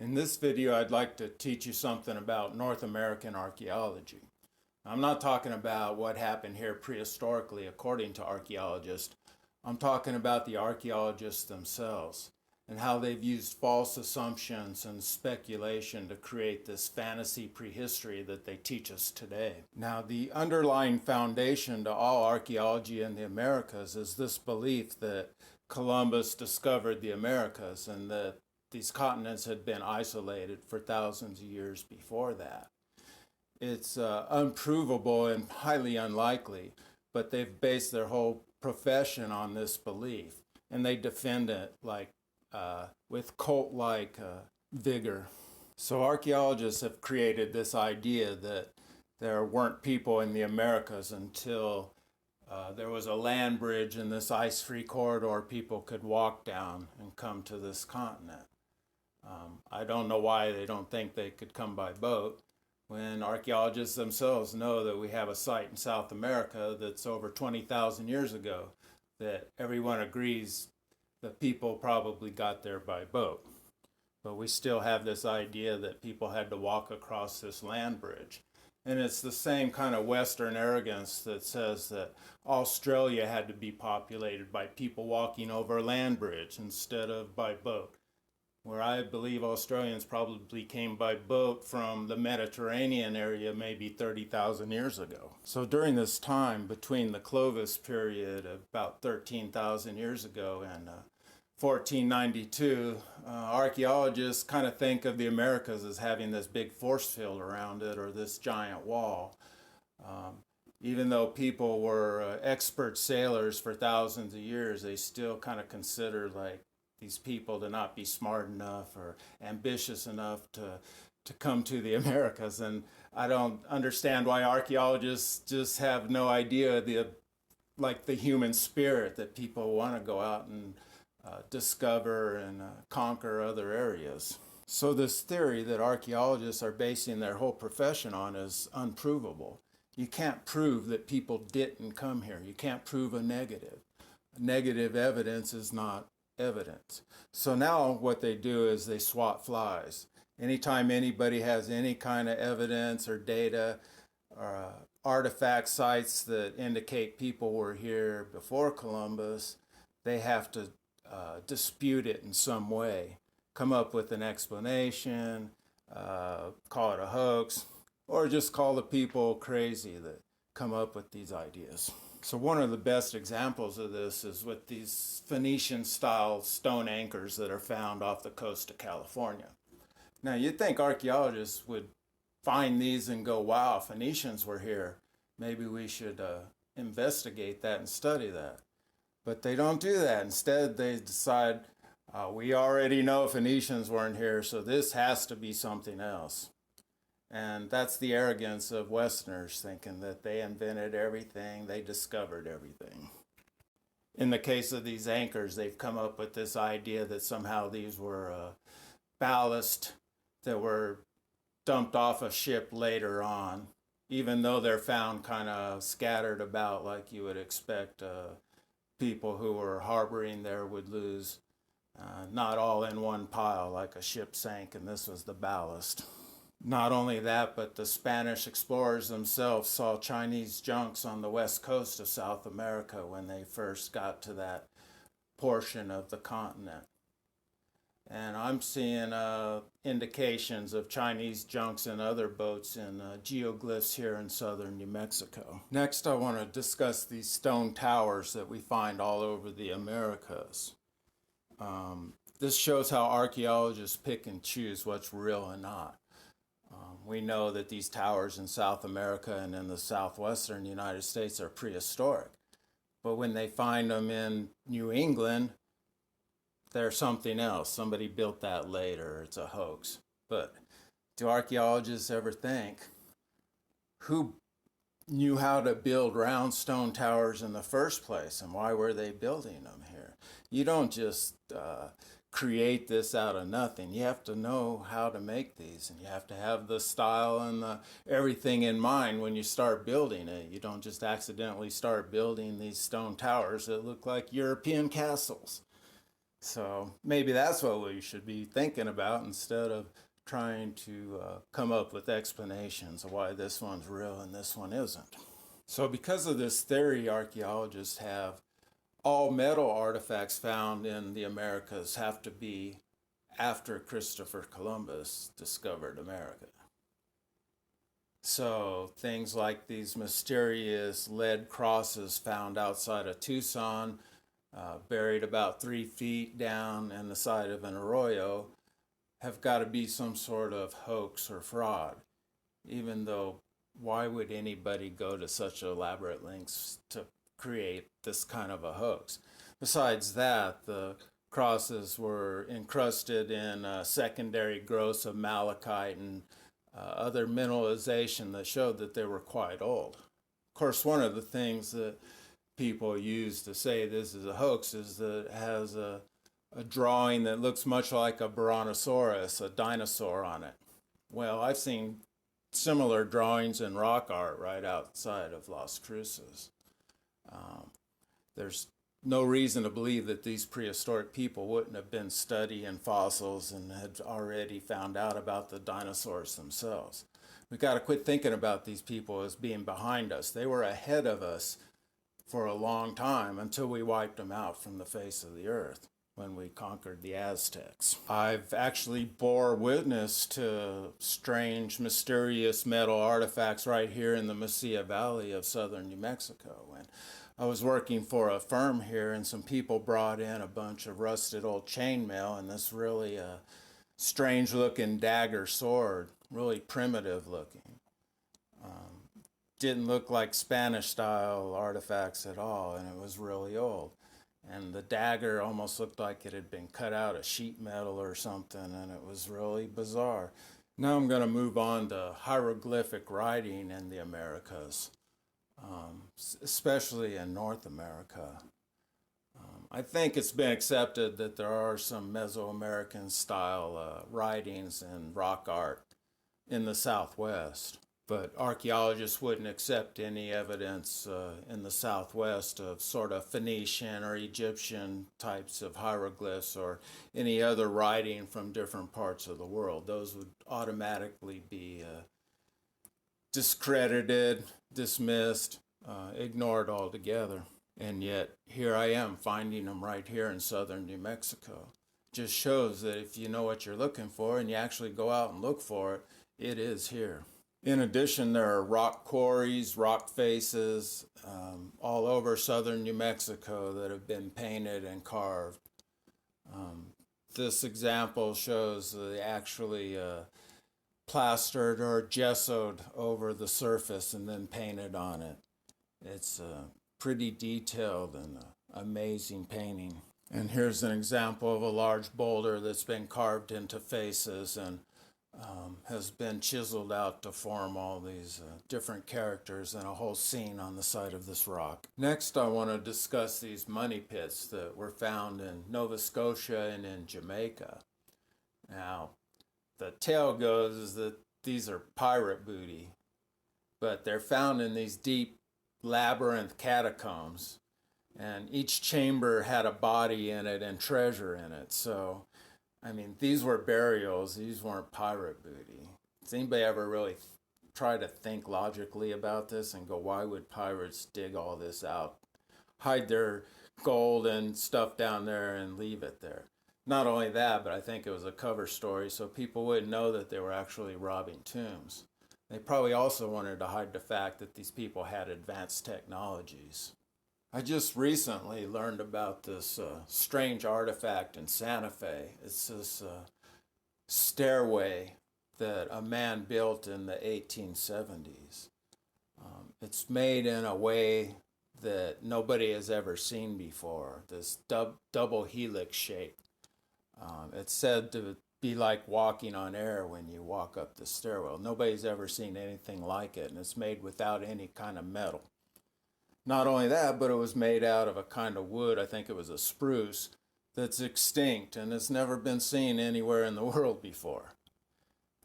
In this video, I'd like to teach you something about North American archaeology. I'm not talking about what happened here prehistorically according to archaeologists. I'm talking about the archaeologists themselves and how they've used false assumptions and speculation to create this fantasy prehistory that they teach us today. Now, the underlying foundation to all archaeology in the Americas is this belief that Columbus discovered the Americas and that these continents had been isolated for thousands of years before that. It's unprovable and highly unlikely, but they've based their whole profession on this belief, and they defend it with cult-like vigor. So archaeologists have created this idea that there weren't people in the Americas until there was a land bridge in this ice-free corridor people could walk down and come to this continent. I don't know why they don't think they could come by boat when archaeologists themselves know that we have a site in South America that's over 20,000 years ago that everyone agrees that people probably got there by boat. But we still have this idea that people had to walk across this land bridge. And it's the same kind of Western arrogance that says that Australia had to be populated by people walking over a land bridge instead of by boat, where I believe Australians probably came by boat from the Mediterranean area maybe 30,000 years ago. So during this time between the Clovis period of about 13,000 years ago and 1492, archaeologists kind of think of the Americas as having this big force field around it or this giant wall. Even though people were expert sailors for thousands of years, they still kind of consider these people to not be smart enough or ambitious enough to come to the Americas. And I don't understand why archaeologists just have no idea the human spirit that people want to go out and discover and conquer other areas. So this theory that archaeologists are basing their whole profession on is unprovable. You can't prove that people didn't come here. You can't prove a negative. Negative evidence is not evidence. So now what they do is they swat flies. Anytime anybody has any kind of evidence or data or artifact sites that indicate people were here before Columbus, they have to dispute it in some way, come up with an explanation, call it a hoax, or just call the people crazy that come up with these ideas. So one of the best examples of this is with these Phoenician-style stone anchors that are found off the coast of California. Now you'd think archaeologists would find these and go, wow, Phoenicians were here. Maybe we should investigate that and study that. But they don't do that. Instead, they decide, we already know Phoenicians weren't here, so this has to be something else. And that's the arrogance of Westerners, thinking that they invented everything, they discovered everything. In the case of these anchors, they've come up with this idea that somehow these were ballast that were dumped off a ship later on, even though they're found kind of scattered about like you would expect people who were harboring there would lose, not all in one pile like a ship sank and this was the ballast. Not only that, but the Spanish explorers themselves saw Chinese junks on the west coast of South America when they first got to that portion of the continent. And I'm seeing indications of Chinese junks and other boats in geoglyphs here in southern New Mexico. Next, I want to discuss these stone towers that we find all over the Americas. This shows how archaeologists pick and choose what's real and not. We know that these towers in South America and in the southwestern United States are prehistoric. But when they find them in New England, they're something else. Somebody built that later. It's a hoax. But do archaeologists ever think, who knew how to build round stone towers in the first place, and why were they building them here? You don't just create this out of nothing. You have to know how to make these, and you have to have the style and everything in mind when you start building it. You don't just accidentally start building these stone towers that look like European castles. So maybe that's what we should be thinking about instead of trying to come up with explanations of why this one's real and this one isn't. So because of this theory, archaeologists have all metal artifacts found in the Americas have to be after Christopher Columbus discovered America. So things like these mysterious lead crosses found outside of Tucson, buried about 3 feet down in the side of an arroyo, have got to be some sort of hoax or fraud, even though why would anybody go to such elaborate lengths to create this kind of a hoax? Besides that, the crosses were encrusted in secondary growths of malachite and other mineralization that showed that they were quite old. Of course, one of the things that people use to say this is a hoax is that it has a drawing that looks much like a brontosaurus, a dinosaur on it. Well, I've seen similar drawings in rock art right outside of Las Cruces. There's no reason to believe that these prehistoric people wouldn't have been studying fossils and had already found out about the dinosaurs themselves. We've got to quit thinking about these people as being behind us. They were ahead of us for a long time until we wiped them out from the face of the earth when we conquered the Aztecs. I've actually bore witness to strange, mysterious metal artifacts right here in the Mesilla Valley of southern New Mexico. And I was working for a firm here, and some people brought in a bunch of rusted old chainmail and this really strange looking dagger sword, really primitive looking. Didn't look like Spanish style artifacts at all, and it was really old. And the dagger almost looked like it had been cut out of sheet metal or something, and it was really bizarre. Now I'm going to move on to hieroglyphic writing in the Americas, especially in North America. I think it's been accepted that there are some Mesoamerican style writings and rock art in the Southwest. But archaeologists wouldn't accept any evidence in the Southwest of sort of Phoenician or Egyptian types of hieroglyphs or any other writing from different parts of the world. Those would automatically be discredited, dismissed, ignored altogether. And yet here I am finding them right here in southern New Mexico. Just shows that if you know what you're looking for and you actually go out and look for it, it is here. In addition, there are rock quarries, rock faces all over southern New Mexico that have been painted and carved. This example shows they actually plastered or gessoed over the surface and then painted on it. It's pretty detailed and amazing painting. And here's an example of a large boulder that's been carved into faces and has been chiseled out to form all these different characters and a whole scene on the side of this rock. Next, I want to discuss these money pits that were found in Nova Scotia and in Jamaica. Now, the tale goes is that these are pirate booty, but they're found in these deep labyrinth catacombs, and each chamber had a body in it and treasure in it. So I mean, these were burials. These weren't pirate booty. Does anybody ever really try to think logically about this and go, why would pirates dig all this out, hide their gold and stuff down there and leave it there? Not only that, but I think it was a cover story so people wouldn't know that they were actually robbing tombs. They probably also wanted to hide the fact that these people had advanced technologies. I just recently learned about this strange artifact in Santa Fe. It's this stairway that a man built in the 1870s. It's made in a way that nobody has ever seen before, this double helix shape. It's said to be like walking on air when you walk up the stairwell. Nobody's ever seen anything like it, and it's made without any kind of metal. Not only that, but it was made out of a kind of wood, I think it was a spruce, that's extinct and has never been seen anywhere in the world before.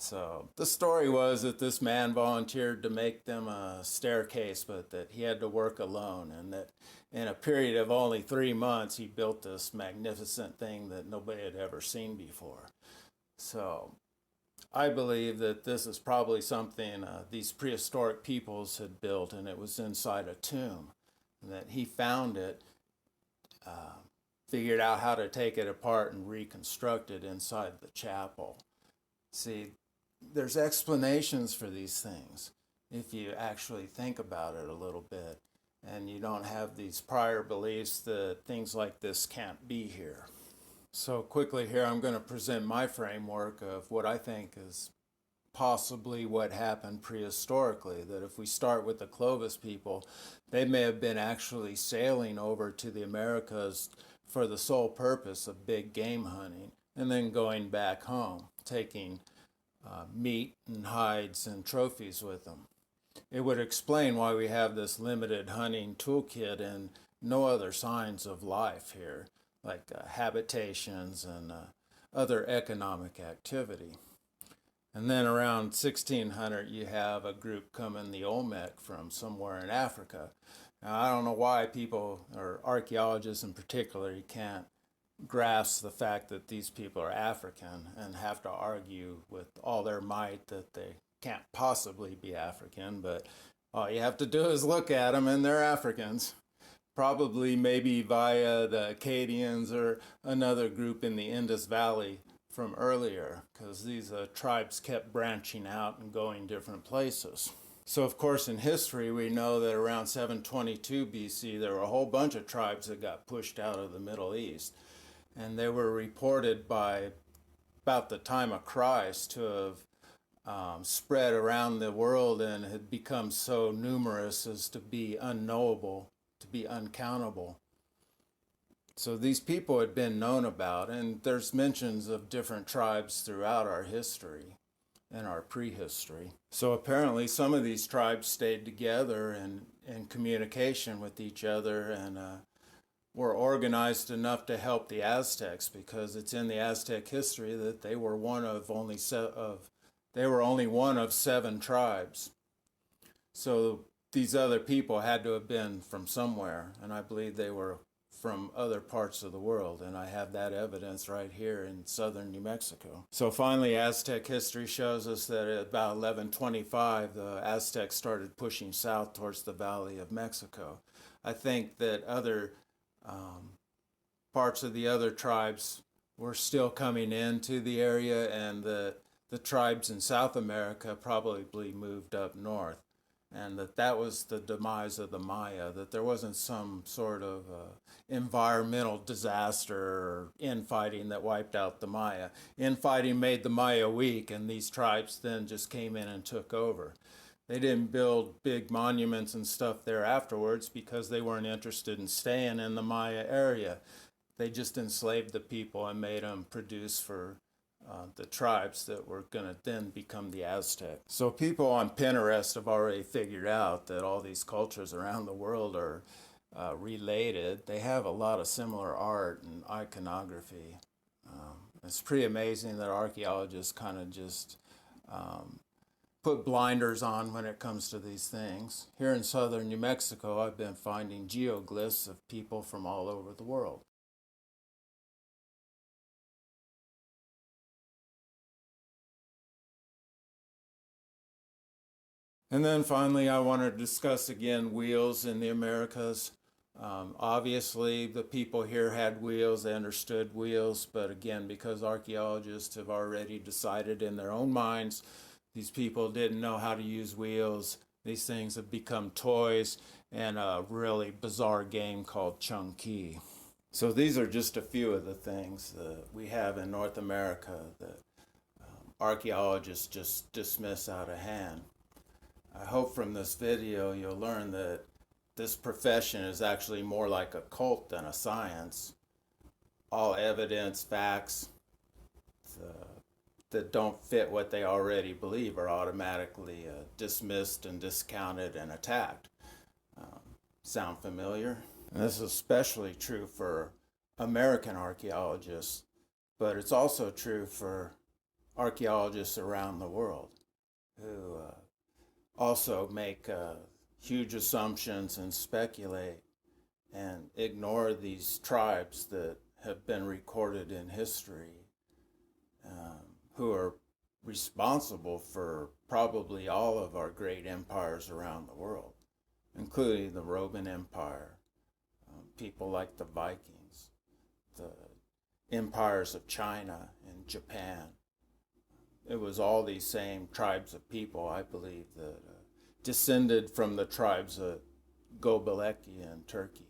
So the story was that this man volunteered to make them a staircase, but that he had to work alone, and that in a period of only 3 months, he built this magnificent thing that nobody had ever seen before. So I believe that this is probably something these prehistoric peoples had built, and it was inside a tomb, and that he found it, uh, figured out how to take it apart and reconstruct it inside the chapel. See, there's explanations for these things if you actually think about it a little bit, and you don't have these prior beliefs that things like this can't be here. So quickly here, I'm going to present my framework of what I think is possibly what happened prehistorically. That if we start with the Clovis people, they may have been actually sailing over to the Americas for the sole purpose of big game hunting, and then going back home, taking meat and hides and trophies with them. It would explain why we have this limited hunting toolkit and no other signs of life here, like habitations and other economic activity. And then around 1600, you have a group coming, the Olmec, from somewhere in Africa. Now, I don't know why people, or archaeologists in particular, can't grasp the fact that these people are African and have to argue with all their might that they can't possibly be African, but all you have to do is look at them and they're Africans. Probably maybe via the Acadians or another group in the Indus Valley from earlier, because these tribes kept branching out and going different places. So, of course, in history, we know that around 722 BC, there were a whole bunch of tribes that got pushed out of the Middle East. And they were reported by about the time of Christ to have spread around the world and had become so numerous as to be unknowable, to be uncountable. So these people had been known about, and there's mentions of different tribes throughout our history and our prehistory. So apparently some of these tribes stayed together and in communication with each other, and were organized enough to help the Aztecs, because it's in the Aztec history that they were only one of 7 tribes. So these other people had to have been from somewhere, and I believe they were from other parts of the world, and I have that evidence right here in southern New Mexico. So finally, Aztec history shows us that at about 1125, the Aztecs started pushing south towards the Valley of Mexico. I think that other parts of the other tribes were still coming into the area, and the tribes in South America probably moved up north, and that was the demise of the Maya, that there wasn't some sort of environmental disaster or infighting that wiped out the Maya. Infighting made the Maya weak, and these tribes then just came in and took over. They didn't build big monuments and stuff there afterwards because they weren't interested in staying in the Maya area. They just enslaved the people and made them produce for the tribes that were going to then become the Aztecs. So people on Pinterest have already figured out that all these cultures around the world are related. They have a lot of similar art and iconography. It's pretty amazing that archaeologists kind of just put blinders on when it comes to these things. Here in southern New Mexico, I've been finding geoglyphs of people from all over the world. And then finally, I want to discuss again wheels in the Americas. Obviously, the people here had wheels, they understood wheels, but again, because archaeologists have already decided in their own minds these people didn't know how to use wheels, these things have become toys and a really bizarre game called Chunky. So these are just a few of the things that we have in North America that archaeologists just dismiss out of hand. I hope from this video you'll learn that this profession is actually more like a cult than a science. All evidence, facts that don't fit what they already believe are automatically dismissed and discounted and attacked. Sound familiar? And this is especially true for American archaeologists, but it's also true for archaeologists around the world who also make huge assumptions and speculate and ignore these tribes that have been recorded in history, who are responsible for probably all of our great empires around the world, including the Roman Empire, people like the Vikings, the empires of China and Japan. It was all these same tribes of people, I believe, that descended from the tribes of Göbekli in Turkey.